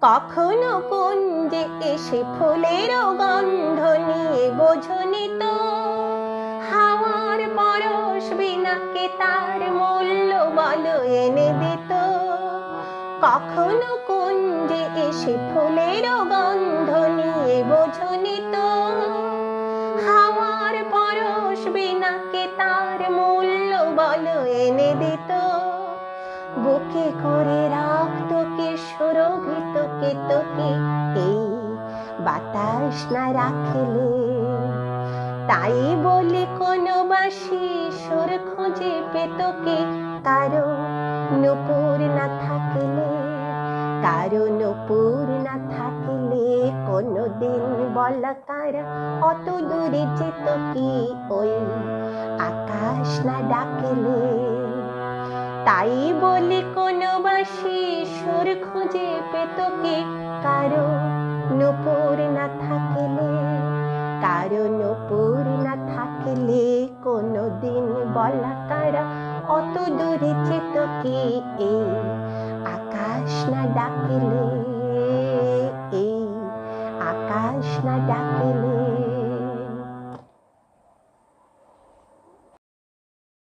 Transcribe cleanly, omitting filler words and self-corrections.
কখনো কুঞ্জে এসে ফুলের গন্ধ নিয়ে বোঝনি তো হাওয়ার পরশ বিনাকে তার মূল্য বলো এনে দিত। কখনো কুঞ্জে এসে ফুলের গন্ধ নিয়ে বোঝনি তো হাওয়ার পরশ বিনাকে তার মূল্য বলো এনে দিত। বুকে করে রাখতকে সুরভিত কেতকে এই বাতাস না রাখলে। তাই বলে কোনো বাসি সুর খুঁজে পেতকে কারো নূপুর না থাকলে। কারো নূপুর না থাকলে কোনোদিন বলা কারা অত দূরে যেত কি ওই আকাশ না ডাকলে। তাই বলে কোনো বাসি সুর খুঁজে পেতকে কারো নূপুর না থাকলে। কারো নূপুর না থাকলে কোনোদিন বলা কারা অত দূরে যেত কি এই আকাশ না ডাকলে। এই আকাশ না ডাকলে।